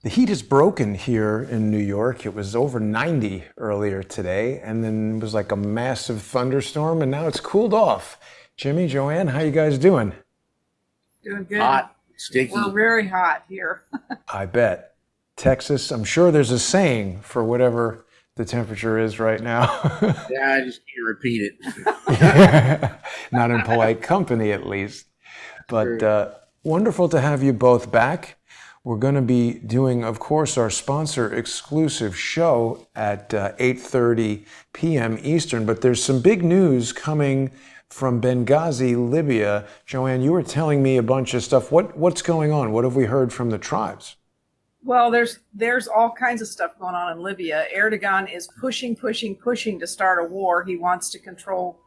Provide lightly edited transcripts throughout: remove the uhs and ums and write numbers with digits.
The heat is broken here in New York. It was over 90 earlier today, and then it was like a massive thunderstorm, and now it's cooled off. Jimmy, JoAnne, how you guys doing? Doing good. Hot, sticky. We're very hot here. I bet. Texas, I'm sure there's a saying for whatever the temperature is right now. Yeah, I just can't repeat it. Not in polite company, at least. But Sure. wonderful to have you both back. We're going to be doing, of course, our sponsor exclusive show at 8:30 p.m. Eastern. But there's some big news coming from Benghazi, Libya. JoAnne, you were telling me a bunch of stuff. What's going on? What have we heard from the tribes? Well, there's all kinds of stuff going on in Libya. Erdogan is pushing to start a war. He wants to control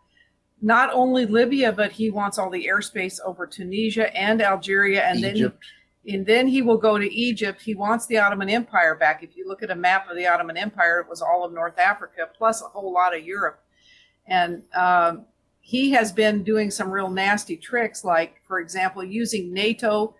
not only Libya, but he wants all the airspace over Tunisia and Algeria, and Egypt. then he will go to Egypt. He wants the Ottoman Empire back. If you look at a map of the Ottoman Empire, it was all of North Africa plus a whole lot of Europe. And he has been doing some real nasty tricks, like, for example, using NATO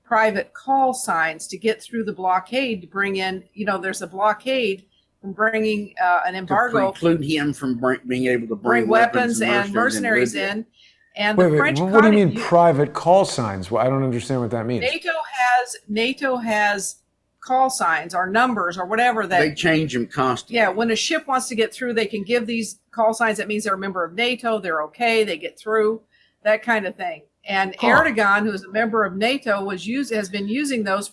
private call signs to get through the blockade to bring in, there's a blockade from bringing an embargo, to preclude him from being able to bring weapons and mercenaries in. And Wait, the French. what do you mean private call signs? Well, I don't understand what that means. NATO has call signs or numbers or whatever that they change them constantly. Yeah, when a ship wants to get through, they can give these call signs. That means they're a member of NATO. They're okay. They get through, that kind of thing. And Erdogan, who is a member of NATO, has been using those.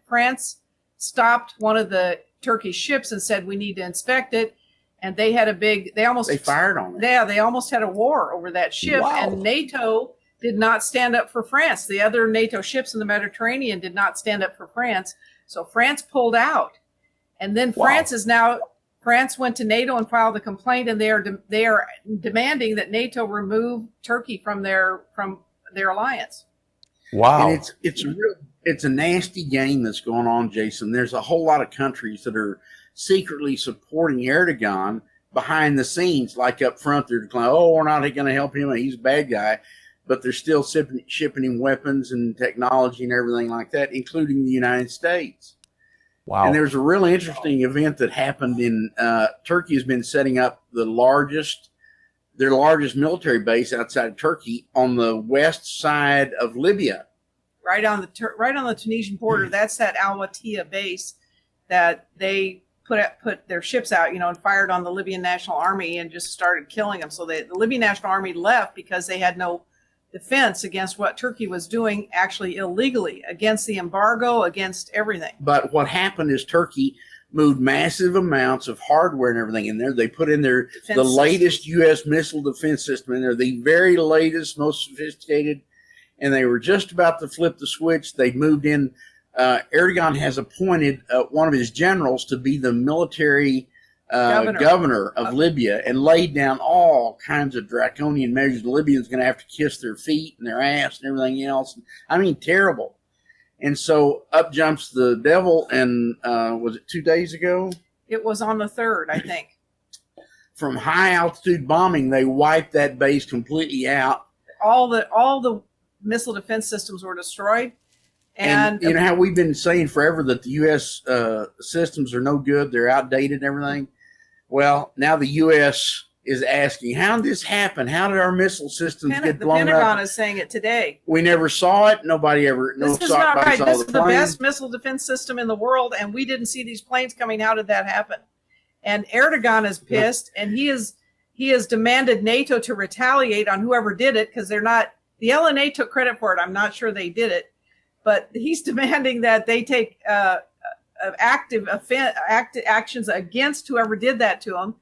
France stopped one of the Turkish ships and said we need to inspect it. And they had they fired on it. Yeah, they almost had a war over that ship. Wow. And NATO did not stand up for France. The other NATO ships in the Mediterranean did not stand up for France. So France pulled out. And then France went to NATO and filed a complaint, and they are demanding that NATO remove Turkey from their alliance. Wow. And it's a nasty game that's going on, Jason. There's a whole lot of countries that are secretly supporting Erdogan behind the scenes, like up front. They're declaring, "Oh, we're not going to help him. He's a bad guy," but they're still shipping him weapons and technology and everything like that, including the United States. Wow. And there's a really interesting event that happened in Turkey. Has been setting up their largest military base outside of Turkey on the west side of Libya, right on the Tunisian border. That's that Al Watia base that they put their ships out, and fired on the Libyan National Army and just started killing them. So the Libyan National Army left because they had no defense against what Turkey was doing, actually illegally, against the embargo, against everything. But what happened is Turkey moved massive amounts of hardware and everything in there. They put in the latest U.S. missile defense system in there, the very latest, most sophisticated, and they were just about to flip the switch. They moved in. Erdogan has appointed one of his generals to be the military governor of Libya, and laid down all kinds of draconian measures. The Libyans going to have to kiss their feet and their ass and everything else. I mean, terrible. And so up jumps the devil, and was it 2 days ago? It was on the 3rd, I think. From high altitude bombing, they wiped that base completely out. All the missile defense systems were destroyed. And you know how we've been saying forever that the U.S. Systems are no good, they're outdated and everything? Well, now the U.S. is asking, how did this happen? How did our missile systems get blown up? The Pentagon is saying it today. We never saw it. Nobody ever This is not right. This is the best missile defense system in the world, and we didn't see these planes coming. How did that happen? And Erdogan is pissed, and he has demanded NATO to retaliate on whoever did it, because they're not. The LNA took credit for it. I'm not sure they did it, but he's demanding that they take active actions against whoever did that to him.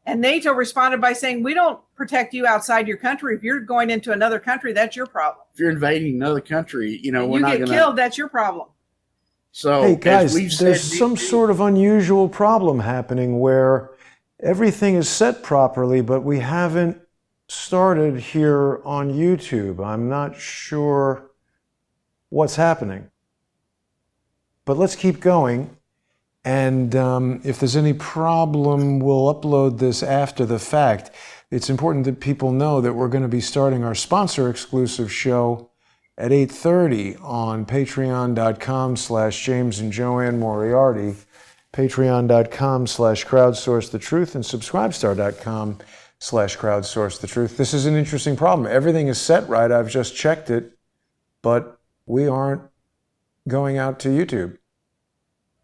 And NATO responded by saying, we don't protect you outside your country. If you're going into another country, that's your problem. If you're invading another country, we're not going to... You get killed, that's your problem. So, hey, guys, there's some sort of unusual problem happening where everything is set properly, but we haven't started here on YouTube. I'm not sure what's happening. But let's keep going. And if there's any problem, we'll upload this after the fact. It's important that people know that we're going to be starting our sponsor exclusive show at 8:30 on patreon.com/James and JoAnne Moariarty, patreon.com/crowdsourcethetruth, and subscribestar.com/crowdsourcethetruth. This is an interesting problem. Everything is set right. I've just checked it, but we aren't going out to YouTube.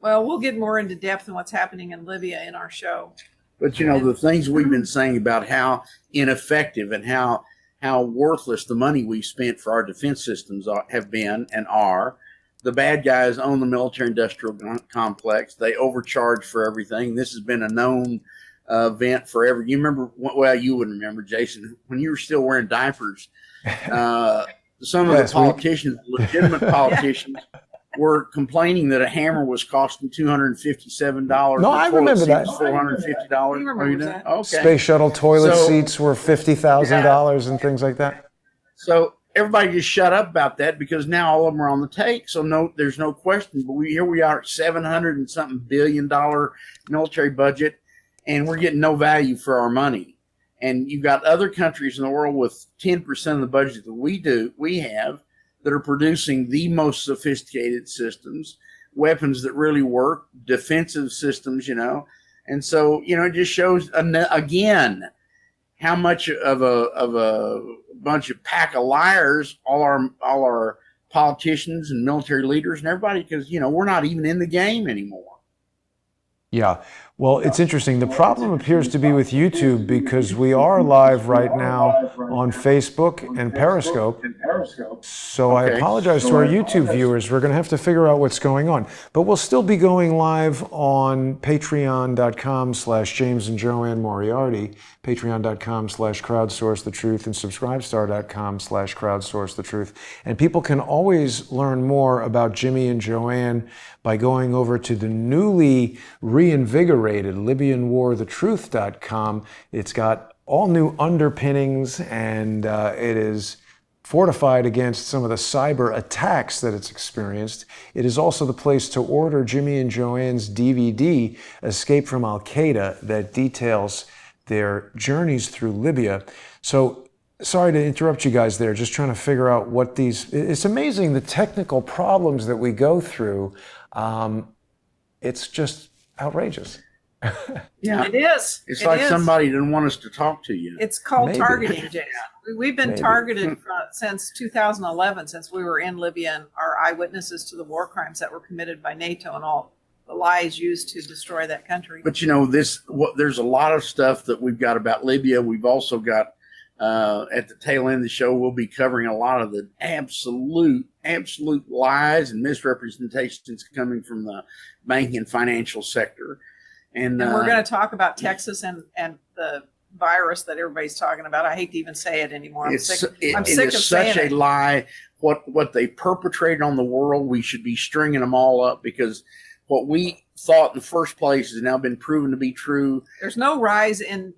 Well, we'll get more into depth on what's happening in Libya in our show. But, you know, the things we've been saying about how ineffective and how worthless the money we spent for our defense systems have been and are. The bad guys own the military-industrial complex. They overcharge for everything. This has been a known event forever. You remember, well, you wouldn't remember, Jason, when you were still wearing diapers, some of the politicians, legitimate politicians, were complaining that a hammer was costing $257. No, I remember that. $450. You remember that? Okay. Space shuttle toilet seats were $50,000 and things like that. So everybody just shut up about that because now all of them are on the take. So no, there's no question. But here we are at $700 and something billion military budget, and we're getting no value for our money. And you've got other countries in the world with 10% of the budget that we have, that are producing the most sophisticated systems, weapons that really work, defensive systems, you know. And so, you know, it just shows again how much of a bunch of pack of liars all our politicians and military leaders and everybody, because, you know, we're not even in the game anymore. Yeah. Well, it's interesting. The problem appears to be with YouTube because we are live right now on Facebook and Periscope. So I apologize to our YouTube viewers. We're going to have to figure out what's going on. But we'll still be going live on patreon.com/James and JoAnne Moariarty, patreon.com/crowdsourcethetruth, and subscribestar.com/crowdsourcethetruth. And people can always learn more about Jimmy and JoAnne by going over to the newly reinvigorated LibyanWarTheTruth.com. It's got all new underpinnings, and it is fortified against some of the cyber attacks that it's experienced. It is also the place to order Jimmy and JoAnne's DVD, Escape from Al-Qaeda, that details their journeys through Libya. So, sorry to interrupt you guys there, just trying to figure out what these... It's amazing the technical problems that we go through. It's just outrageous. Yeah, it is. It's like somebody didn't want us to talk to you. It's called targeting, Jason. We've been targeted since 2011, since we were in Libya, and our eyewitnesses to the war crimes that were committed by NATO and all the lies used to destroy that country. But, you know, there's a lot of stuff that we've got about Libya. We've also got, at the tail end of the show, we'll be covering a lot of the absolute lies and misrepresentations coming from the banking and financial sector. And we're going to talk about Texas and the virus that everybody's talking about. I hate to even say it anymore. I'm sick of saying it. It is such a lie. What they perpetrated on the world, we should be stringing them all up, because what we thought in the first place has now been proven to be true. There's no rise in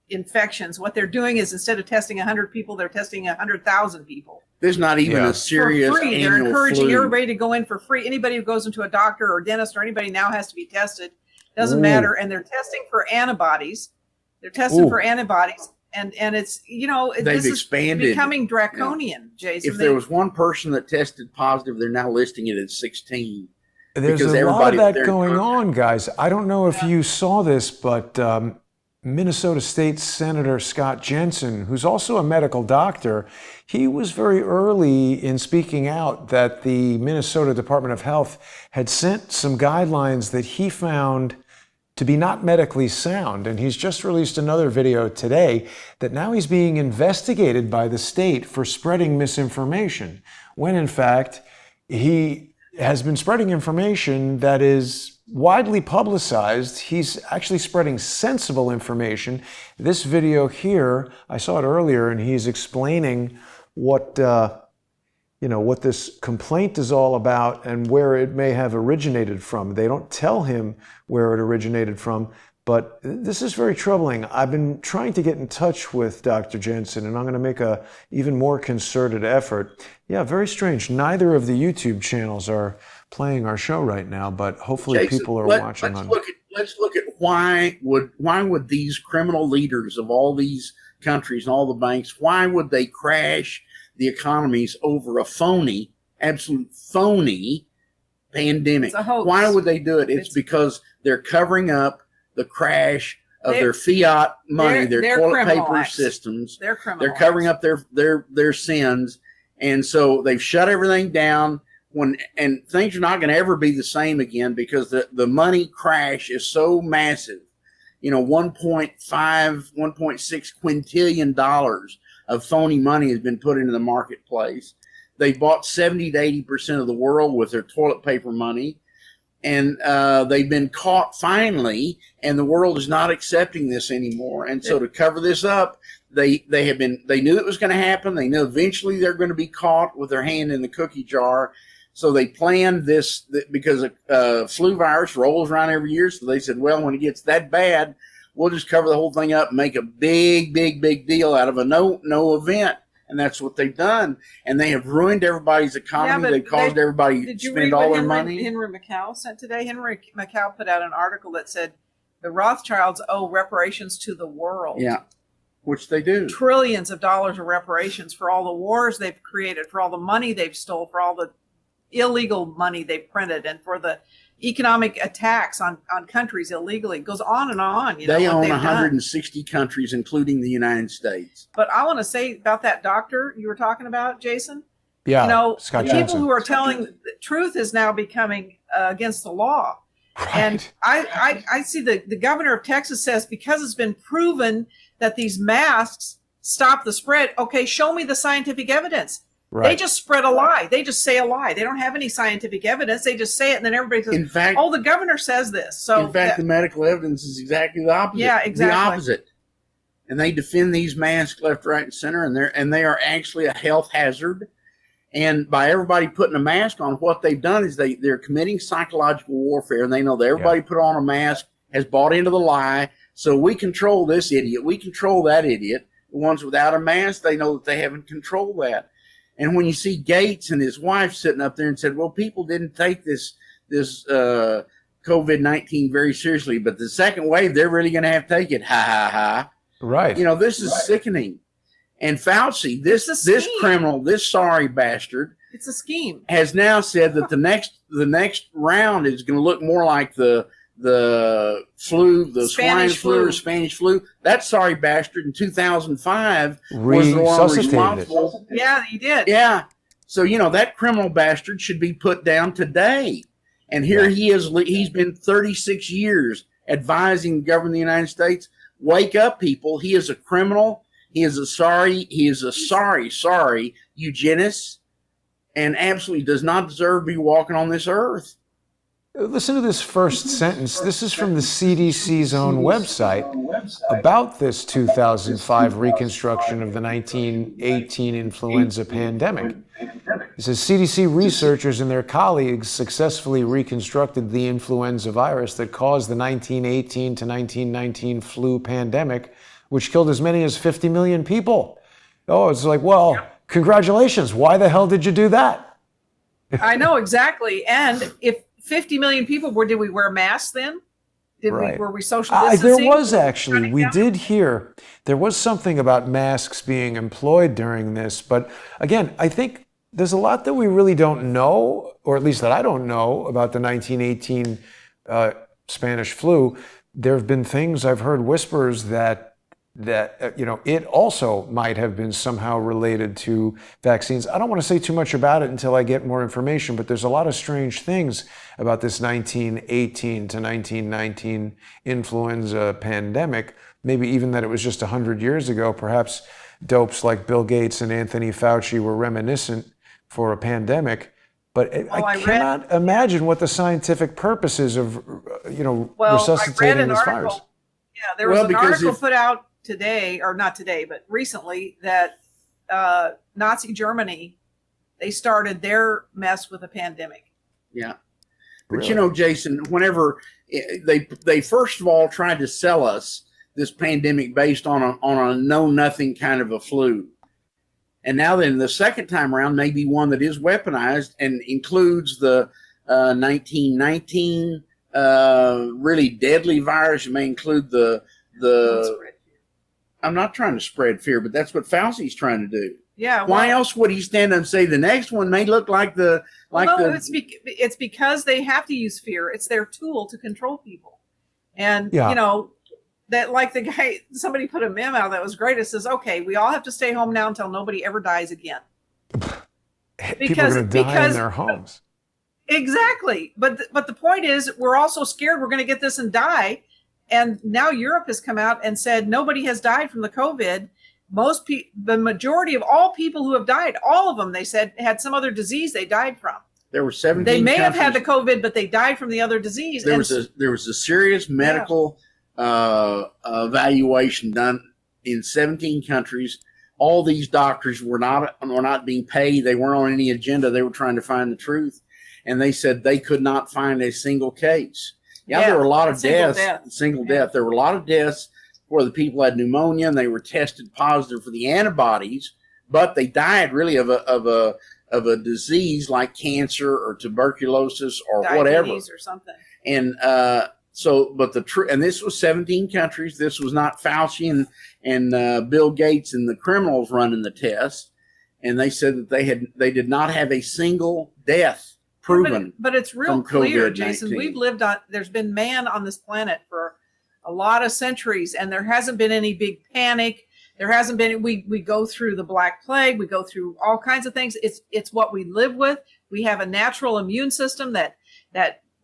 infections. What they're doing is, instead of testing 100 people, they're testing 100,000 people. There's not even a serious for free. Annual They're encouraging flu. everybody to go in for free. Anybody who goes into a doctor or dentist or anybody now has to be tested. Doesn't matter. And they're testing for antibodies. They're testing for antibodies. And it's, you know, they've expanded. Is becoming draconian, Jason. If there was one person that tested positive, they're now listing it at 16. There's a lot of that going on, guys. I don't know if you saw this, but Minnesota State Senator Scott Jensen, who's also a medical doctor, he was very early in speaking out that the Minnesota Department of Health had sent some guidelines that he found to be not medically sound. And he's just released another video today that now he's being investigated by the state for spreading misinformation, when in fact he has been spreading information that is widely publicized. He's actually spreading sensible information. This video here, I saw it earlier, and he's explaining what what this complaint is all about and where it may have originated from. They don't tell him where it originated from, but this is very troubling. I've been trying to get in touch with Dr. Jensen, and I'm going to make a even more concerted effort. Yeah, very strange. Neither of the YouTube channels are playing our show right now, but hopefully Jason, people are watching. Let's look at why would these criminal leaders of all these countries and all the banks, why would they crash the economies over a phony, absolute phony pandemic. It's a hoax. Why would they do it? It's because they're covering up the crash of their fiat money, their toilet paper systems. They're criminal. They're covering up their sins, and so they've shut everything down. And things are not going to ever be the same again because the money crash is so massive. You know, $1.6 quintillion of phony money has been put into the marketplace. They bought 70 to 80% of the world with their toilet paper money. And they've been caught finally, and the world is not accepting this anymore. And so to cover this up, they knew it was going to happen. They knew eventually they're going to be caught with their hand in the cookie jar. So they planned this because a flu virus rolls around every year. So they said, well, when it gets that bad, we'll just cover the whole thing up and make a big deal out of a no event. And that's what they've done. And they have ruined everybody's economy. Yeah, they've caused everybody to spend all their money. Henry Macau sent today. Henry Macau put out an article that said the Rothschilds owe reparations to the world. Yeah, which they do. Trillions of dollars of reparations for all the wars they've created, for all the money they've stole, for all the illegal money they've printed, and for the economic attacks on countries illegally. It goes on and on. They own 160 countries, including the United States. But I want to say about that doctor you were talking about, Jason. Yeah, you know, Scott people Johnson. who are telling the truth is now becoming against the law. Right. And I see the governor of Texas says because it's been proven that these masks stop the spread. Okay, show me the scientific evidence. Right. They just spread a lie. They just say a lie. They don't have any scientific evidence. They just say it, and then everybody says, in fact, "Oh, the governor says this." So, in fact, the medical evidence is exactly the opposite. Yeah, exactly. The opposite. And they defend these masks left, right, and center, and they are actually a health hazard. And by everybody putting a mask on, what they've done is they're committing psychological warfare, and they know that everybody put on a mask has bought into the lie. So we control this idiot. We control that idiot. The ones without a mask, they know that they haven't controlled that. And when you see Gates and his wife sitting up there and said, well, people didn't take this COVID-19 very seriously, but the second wave, they're really going to have to take it. Ha, ha, ha. Right. You know, this is sickening. And Fauci, this criminal, this sorry bastard, it's a scheme, has now said that the next round is going to look more like the flu, the swine flu or Spanish flu. That sorry bastard in 2005 was the one responsible. Yeah, he did. Yeah. So, you know, that criminal bastard should be put down today. And here he is. He's been 36 years advising the government of the United States. Wake up, people. He is a criminal. He is a sorry eugenist, and absolutely does not deserve to be walking on this earth. Listen to this first sentence. This is from the CDC's own website about this 2005 reconstruction of the 1918 influenza pandemic. It says CDC researchers and their colleagues successfully reconstructed the influenza virus that caused the 1918 to 1919 flu pandemic, which killed as many as 50 million people. Oh, it's like, well, congratulations. Why the hell did you do that? I know, exactly. And if 50 million people did we wear masks then? Were we social distancing? There was actually, we did hear, there was something about masks being employed during this. But again, I think there's a lot that we really don't know, or at least that I don't know about the 1918 Spanish flu. There have been things, I've heard whispers that it also might have been somehow related to vaccines. I don't want to say too much about it until I get more information, but there's a lot of strange things about this 1918 to 1919 influenza pandemic. Maybe even that it was just 100 years ago. Perhaps dopes like Bill Gates and Anthony Fauci were reminiscent for a pandemic. But I cannot imagine what the scientific purpose is of, resuscitating this virus. Yeah, there was an article put out today, or not today, but recently, that Nazi Germany, they started their mess with a pandemic. Yeah. But you know, Jason, whenever they first of all tried to sell us this pandemic based on a know-nothing kind of a flu. And now then the second time around may be one that is weaponized and includes the 1919 really deadly virus. It may include the I'm not trying to spread fear, but that's what Fauci's trying to do. Yeah. Why else would he stand up and say the next one may look like the it's because they have to use fear. It's their tool to control people. And you know, that like the guy, somebody put a meme out that was great. It says, okay, we all have to stay home now until nobody ever dies again. People are going to die in their homes. Exactly. But the point is, we're also scared we're going to get this and die. And now Europe has come out and said nobody has died from the COVID. The majority of all people who have died, all of them, they said, had some other disease they died from. There were 17 They may countries. have had the COVID, but they died from the other disease. There was a serious medical evaluation done in 17 countries. All these doctors were not being paid. They weren't on any agenda. They were trying to find the truth. And they said they could not find a single case. There were a lot of deaths. Single death. There were a lot of deaths where the people had pneumonia and they were tested positive for the antibodies, but they died really of a disease like cancer or tuberculosis or diabetes whatever or something. And but and this was 17 countries. This was not Fauci and Bill Gates and the criminals running the test. And they said that they did not have a single death proven. But it's real clear, Jason. There's been man on this planet for a lot of centuries, and there hasn't been any big panic. There hasn't been. We go through the Black Plague. We go through all kinds of things. It's what we live with. We have a natural immune system that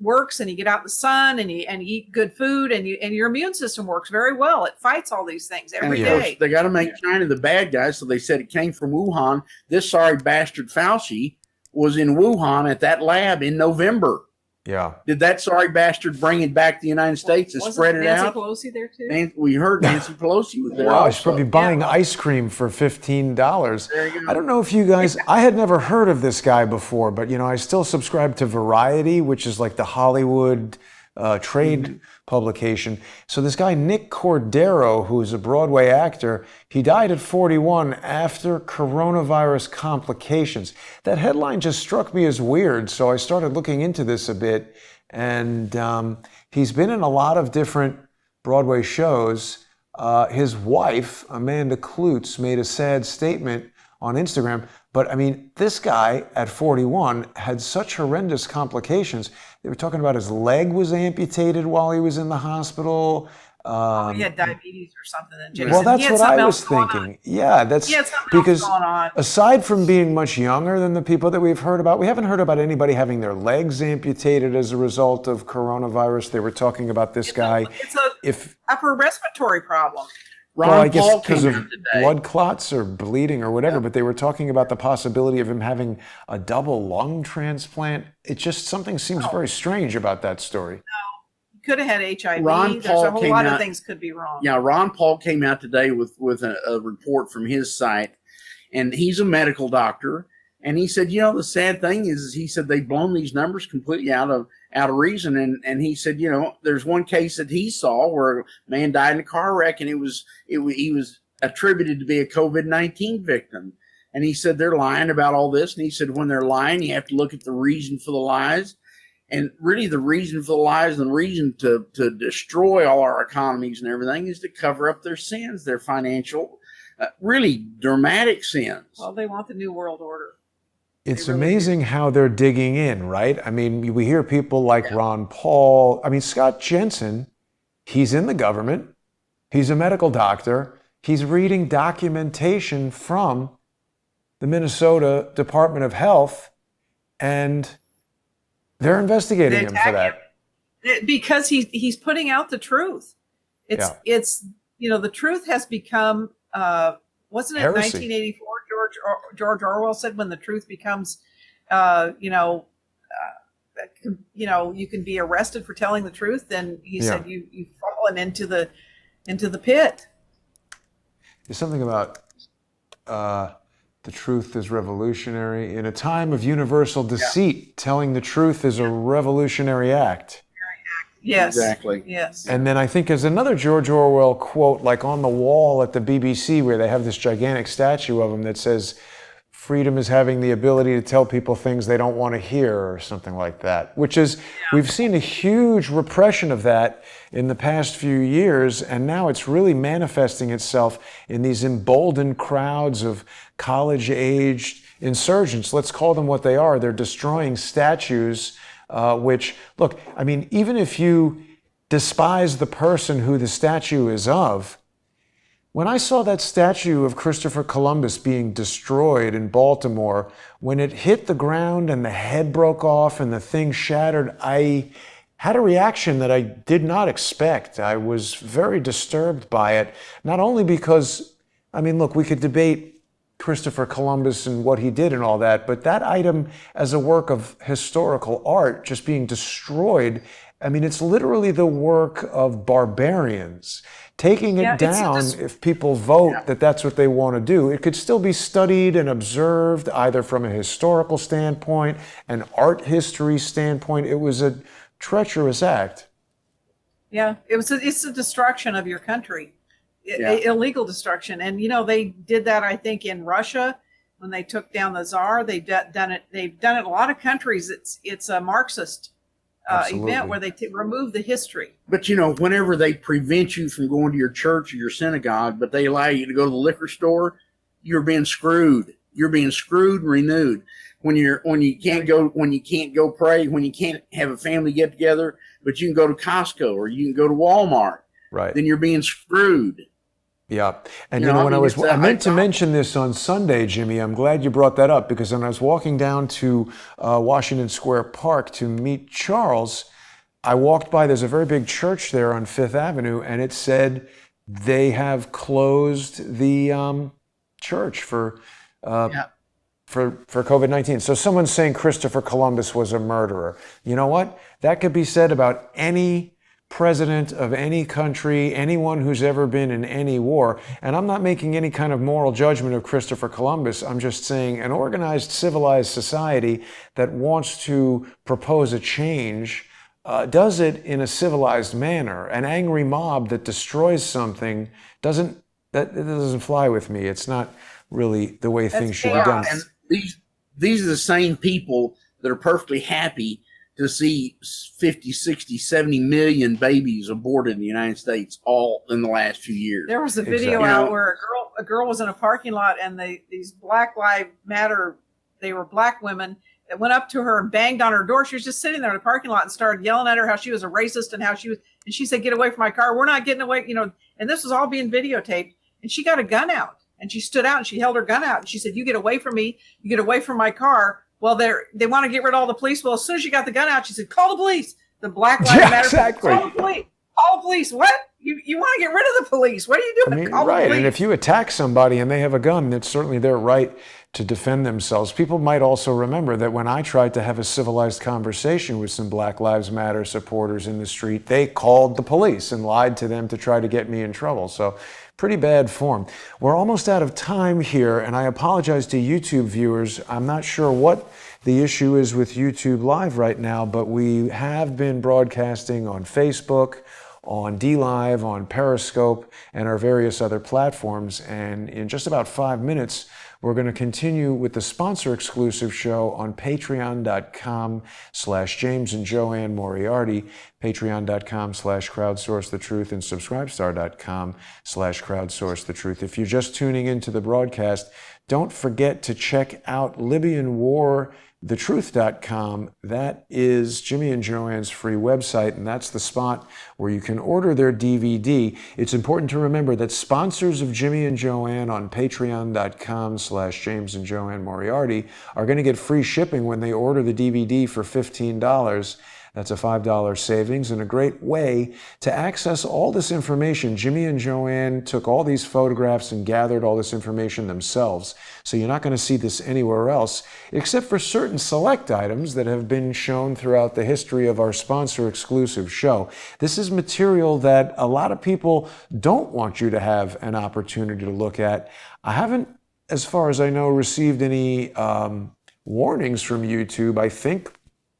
works, and you get out in the sun and you eat good food, and your immune system works very well. It fights all these things every day. They got to make China the bad guy, so they said it came from Wuhan. This sorry bastard Fauci was in Wuhan at that lab in November. Yeah. Did that sorry bastard bring it back to the United States and spread it out? Nancy Pelosi there too? We heard Nancy Pelosi was there. Wow, she's probably buying ice cream for $15. There you go. I don't know if you guys, I had never heard of this guy before, but I still subscribe to Variety, which is like the Hollywood trade publication. So this guy, Nick Cordero, who's a Broadway actor, he died at 41 after coronavirus complications. That headline just struck me as weird, so I started looking into this a bit. And he's been in a lot of different Broadway shows. His wife, Amanda Klutz, made a sad statement on Instagram. But I mean, this guy at 41 had such horrendous complications. They were talking about his leg was amputated while he was in the hospital. He had diabetes or something. Well, that's what I was thinking. Yeah, that's because aside from being much younger than the people that we've heard about, we haven't heard about anybody having their legs amputated as a result of coronavirus. They were talking about this guy. It's an upper respiratory problem. I guess because of blood clots or bleeding or whatever, but they were talking about the possibility of him having a double lung transplant. It just, something seems very strange about that story. No, he could have had HIV. There's a whole lot of things could be wrong. Yeah, Ron Paul came out today with a report from his site, and he's a medical doctor. And he said, the sad thing is he said they've blown these numbers completely out of reason. And he said, there's one case that he saw where a man died in a car wreck, and he was attributed to be a COVID-19 victim. And he said they're lying about all this. And he said when they're lying, you have to look at the reason for the lies. And really the reason for the lies and the reason to destroy all our economies and everything is to cover up their sins, their financial, really dramatic sins. Well, they want the New World Order. It's amazing how they're digging in, right? I mean, we hear people like Ron Paul. I mean, Scott Jensen, he's in the government. He's a medical doctor. He's reading documentation from the Minnesota Department of Health, and they're investigating him for that. Because he's putting out the truth. It's the truth has become, wasn't it heresy. 1984? George Orwell said, when the truth becomes, you can be arrested for telling the truth. Then he said, you've fallen into the pit. There's something about the truth is revolutionary. In a time of universal deceit, telling the truth is a revolutionary act. Yes. Exactly. Yes. And then I think there's another George Orwell quote, like on the wall at the BBC, where they have this gigantic statue of him that says, freedom is having the ability to tell people things they don't want to hear or something like that, which is, we've seen a huge repression of that in the past few years, and now it's really manifesting itself in these emboldened crowds of college-aged insurgents. Let's call them what they are. They're destroying statues, which, look, I mean, even if you despise the person who the statue is of, when I saw that statue of Christopher Columbus being destroyed in Baltimore, when it hit the ground and the head broke off and the thing shattered, I had a reaction that I did not expect. I was very disturbed by it, not only because, I mean, look, we could debate Christopher Columbus and what he did and all that, but that item as a work of historical art just being destroyed, I mean, it's literally the work of barbarians. Taking it down, if people vote that that's what they want to do, it could still be studied and observed either from a historical standpoint, an art history standpoint. It was a treacherous act. Yeah, it's the destruction of your country, illegal destruction. And, you know, they did that, I think, in Russia when they took down the Tsar. They've done it in a lot of countries. It's a Marxist event where they remove the history. But, you know, whenever they prevent you from going to your church or your synagogue, but they allow you to go to the liquor store, you're being screwed. You're being screwed and renewed. When you can't go pray, when you can't have a family get together, but you can go to Costco or you can go to Walmart, right? Then you're being screwed. Yeah. And you know, when I meant to mention this on Sunday, Jimmy, I'm glad you brought that up, because when I was walking down to Washington Square Park to meet Charles, I walked by, there's a very big church there on Fifth Avenue, and it said they have closed the church for COVID-19. So someone's saying Christopher Columbus was a murderer. You know what? That could be said about any president of any country, anyone who's ever been in any war. And I'm not making any kind of moral judgment of Christopher Columbus. I'm just saying an organized, civilized society that wants to propose a change does it in a civilized manner. An angry mob that destroys something doesn't fly with me. It's not really the way things should be done. And these are the same people that are perfectly happy to see 50, 60, 70 million babies aborted in the United States all in the last few years. There was a video out where a girl was in a parking lot, and these Black Lives Matter, they were black women that went up to her and banged on her door. She was just sitting there in the parking lot and started yelling at her how she was a racist and and she said, "Get away from my car. We're not getting away." You know, and this was all being videotaped. And she got a gun out, and she stood out and she held her gun out and she said, "You get away from me. You get away from my car." Well, they want to get rid of all the police. Well, as soon as she got the gun out, she said, "Call the police." The Black Lives Matter. Exactly. Call the police. Call the police. What? You want to get rid of the police? What are you doing? I mean, Call the police. And if you attack somebody and they have a gun, it's certainly their right to defend themselves. People might also remember that when I tried to have a civilized conversation with some Black Lives Matter supporters in the street, they called the police and lied to them to try to get me in trouble. So pretty bad form. We're almost out of time here, and I apologize to YouTube viewers. I'm not sure what the issue is with YouTube Live right now, but we have been broadcasting on Facebook, on DLive, on Periscope, and our various other platforms. And in just about 5 minutes, we're going to continue with the sponsor exclusive show on patreon.com/James and JoAnne Moariarty, patreon.com/crowdsourcethetruth, and subscribestar.com/crowdsourcethetruth. If you're just tuning into the broadcast, don't forget to check out LibyanWarTheTruth.com. That is Jimmy and JoAnne's free website, and that's the spot where you can order their DVD. It's important to remember that sponsors of Jimmy and JoAnne on patreon.com/James and JoAnne Moariarty are going to get free shipping when they order the DVD for $15. That's a $5 savings and a great way to access all this information. Jimmy and JoAnne took all these photographs and gathered all this information themselves. So you're not going to see this anywhere else, except for certain select items that have been shown throughout the history of our sponsor exclusive show. This is material that a lot of people don't want you to have an opportunity to look at. I haven't, as far as I know, received any warnings from YouTube. I think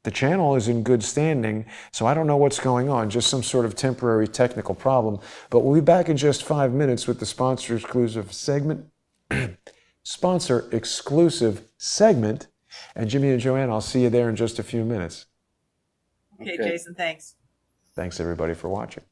the channel is in good standing, so I don't know what's going on, just some sort of temporary technical problem. But we'll be back in just 5 minutes with the sponsor exclusive segment. sponsor exclusive segment. And Jimmy and JoAnne, I'll see you there in just a few minutes. Okay, Jason, thanks. Thanks everybody for watching.